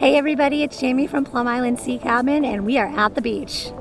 Hey everybody, it's Jamie from Plum Island Sea Cabin and we are at the beach.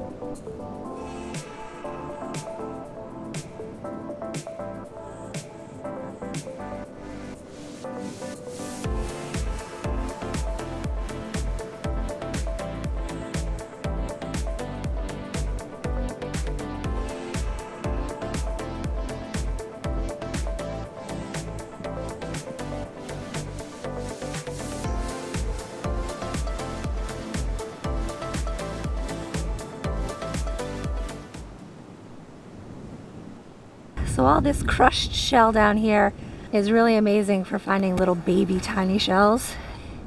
So all this crushed shell down here is really amazing for finding little baby tiny shells.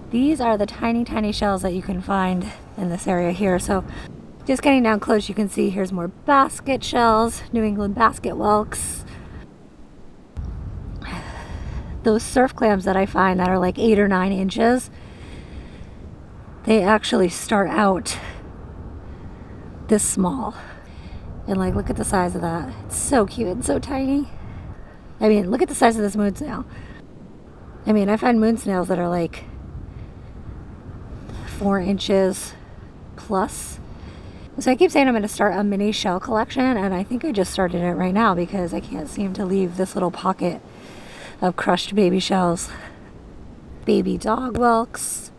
These are the tiny shells that you can find in this area here. So just getting down close, you can see here's more basket shells, New England basket whelks. Those surf clams that I find that are like 8 or 9 inches, they actually start out this small. And like, look at the size of that. It's so cute and so tiny. I mean, look at the size of this moon snail. I mean, I find moon snails that are like 4 inches plus. So I keep saying I'm going to start a mini shell collection, and I think I just started it right now because I can't seem to leave this little pocket of crushed baby shells. Baby dog whelks.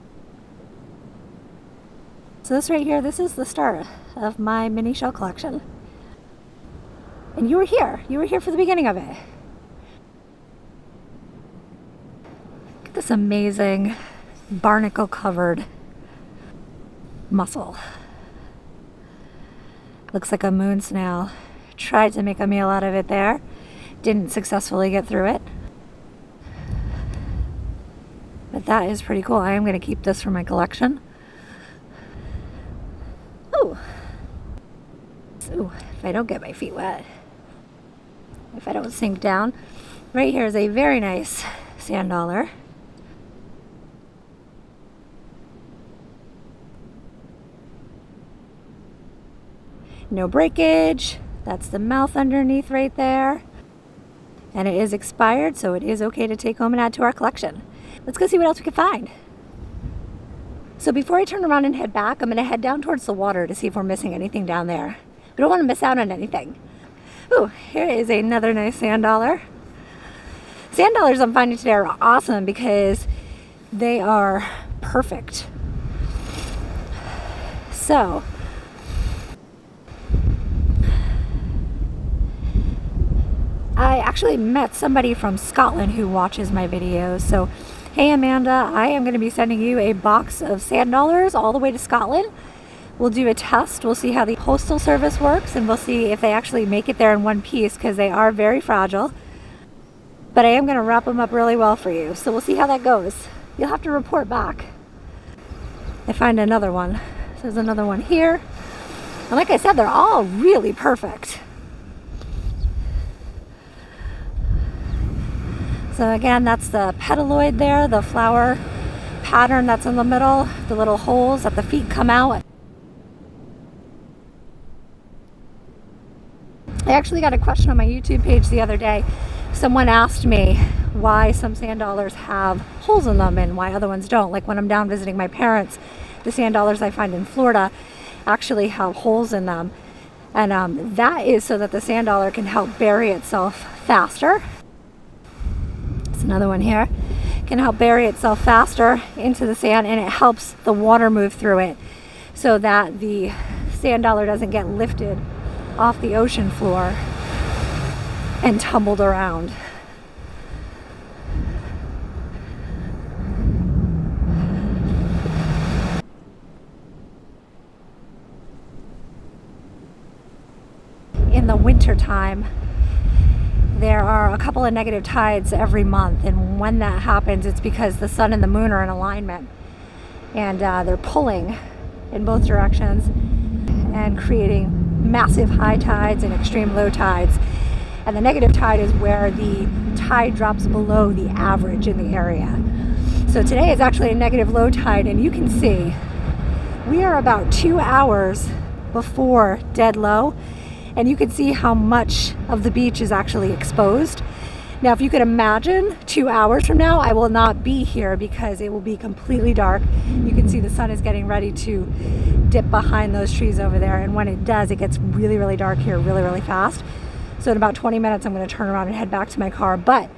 So this right here, this is the start of my mini shell collection. And you were here for the beginning of it. Look at this amazing barnacle covered mussel. Looks like a moon snail. Tried to make a meal out of it there. Didn't successfully get through it. But that is pretty cool. I am going to keep this for my collection. Ooh. So if I don't get my feet wet, if I don't sink down, right here is a very nice sand dollar. No breakage. That's the mouth underneath right there. And it is expired, so it is okay to take home and add to our collection. Let's go see what else we can find. So before I turn around and head back, I'm going to head down towards the water to see if we're missing anything down there. We don't want to miss out on anything. Ooh, here is another nice sand dollar. Sand dollars I'm finding today are awesome because they are perfect. So, I actually met somebody from Scotland who watches my videos. So, hey Amanda, I am going to be sending you a box of sand dollars all the way to Scotland. We'll do a test. We'll see how the postal service works, and we'll see if they actually make it there in one piece because they are very fragile. But I am going to wrap them up really well for you. So we'll see how that goes. You'll have to report back. I find another one. So there's another one here. And like I said, they're all really perfect. So again, that's the petaloid there, the flower pattern that's in the middle, the little holes that the feet come out. I actually got a question on my YouTube page the other day. Someone asked me why some sand dollars have holes in them and why other ones don't. Like when I'm down visiting my parents, the sand dollars I find in Florida actually have holes in them. And that is so that the sand dollar can help bury itself faster. There's another one here. Can help bury itself faster into the sand, and it helps the water move through it so that the sand dollar doesn't get lifted off the ocean floor and tumbled around. In the winter time, there are a couple of negative tides every month, and when that happens, it's because the sun and the moon are in alignment, and they're pulling in both directions and creating massive high tides and extreme low tides. And the negative tide is where the tide drops below the average in the area. So today is actually a negative low tide, and you can see we are about 2 hours before dead low, and you can see how much of the beach is actually exposed. Now, if you could imagine 2 hours from now, I will not be here because it will be completely dark. You can see the sun is getting ready to dip behind those trees over there. And when it does, it gets really, really dark here really, really fast. So in about 20 minutes, I'm going to turn around and head back to my car. But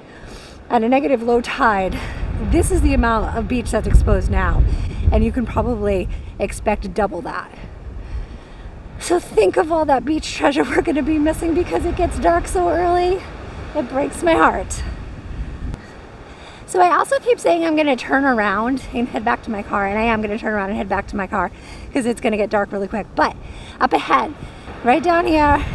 at a negative low tide, this is the amount of beach that's exposed now. And you can probably expect double that. So think of all that beach treasure we're going to be missing because it gets dark so early. It breaks my heart. So I also keep saying I'm going to turn around and head back to my car, and I am going to turn around and head back to my car because it's going to get dark really quick. But up ahead, right down here,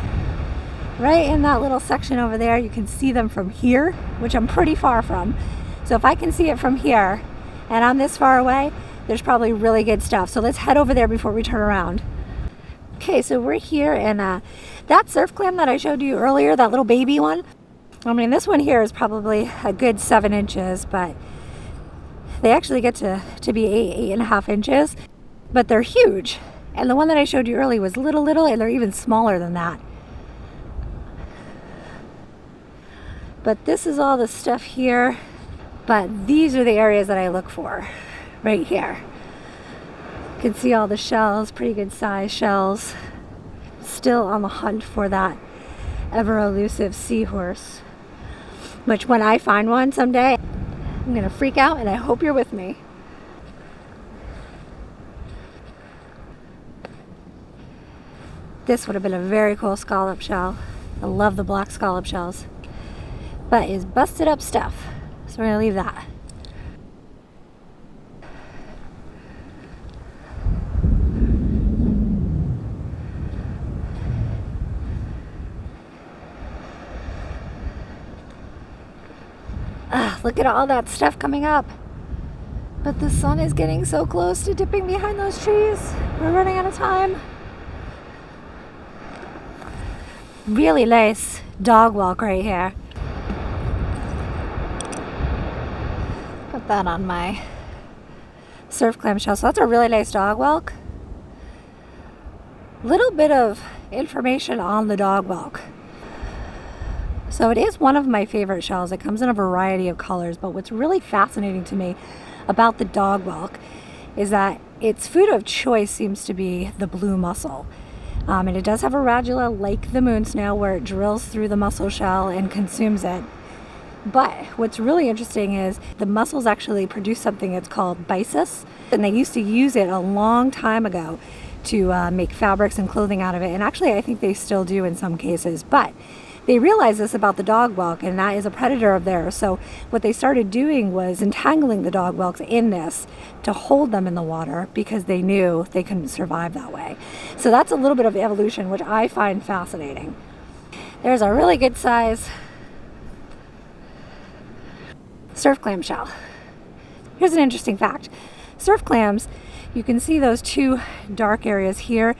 right in that little section over there, you can see them from here, which I'm pretty far from. So if I can see it from here and I'm this far away, there's probably really good stuff. So let's head over there before we turn around. Okay, so we're here, and that surf clam that I showed you earlier, that little baby one, I mean, this one here is probably a good 7 inches, but they actually get to be 8.5 inches, but they're huge. And the one that I showed you earlier was little, and they're even smaller than that. But this is all the stuff here, but these are the areas that I look for, right here. You can see all the shells, pretty good size shells. Still on the hunt for that ever elusive seahorse, which when I find one someday, I'm gonna freak out, and I hope you're with me. This would have been a very cool scallop shell. I love the black scallop shells, but is busted up stuff. So we're gonna leave that. Look at all that stuff coming up. But the sun is getting so close to dipping behind those trees. We're running out of time. Really nice dog walk right here. Put that on my surf clam shell. So that's a really nice dog walk. Little bit of information on the dog walk. So it is one of my favorite shells. It comes in a variety of colors, but what's really fascinating to me about the dog whelk is that its food of choice seems to be the blue mussel. And it does have a radula like the moon snail where it drills through the mussel shell and consumes it. But what's really interesting is the mussels actually produce something that's called byssus, and they used to use it a long time ago to make fabrics and clothing out of it. And actually, I think they still do in some cases. But they realized this about the dog whelk, and that is a predator of theirs. So what they started doing was entangling the dog whelks in this to hold them in the water because they knew they couldn't survive that way. So that's a little bit of evolution, which I find fascinating. There's a really good size surf clam shell. Here's an interesting fact. Surf clams, you can see those two dark areas here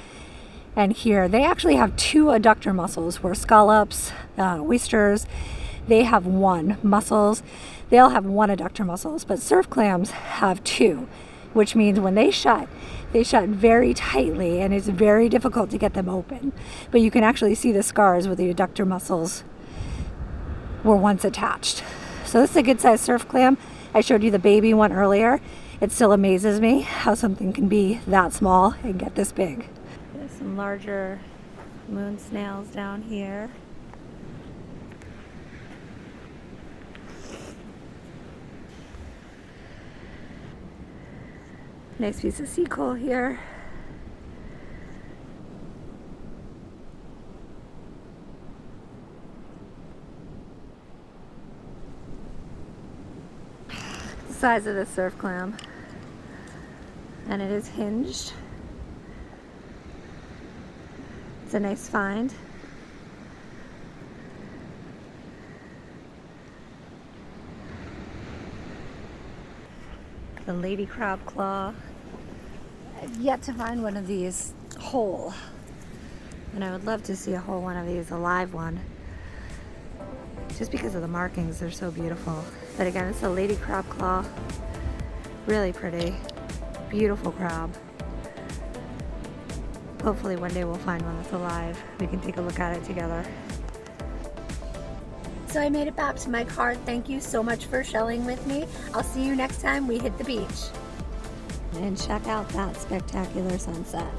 and here. They actually have 2 adductor muscles, where scallops, oysters, they have 1. Mussels, they'll have 1 adductor muscles, but surf clams have 2, which means when they shut very tightly, and it's very difficult to get them open. But you can actually see the scars where the adductor muscles were once attached. So this is a good sized surf clam. I showed you the baby one earlier. It still amazes me how something can be that small and get this big. There's some larger moon snails down here. Nice piece of sea coal here. The size of this surf clam. And it is hinged. It's a nice find. The lady crab claw. I've yet to find one of these whole, and I would love to see a whole one of these, a live one, just because of the markings. They're so beautiful. But again, it's a lady crab claw. Really pretty, beautiful crab. Hopefully one day we'll find one that's alive. We can take a look at it together. So I made it back to my car. Thank you so much for shelling with me. I'll see you next time we hit the beach. And check out that spectacular sunset.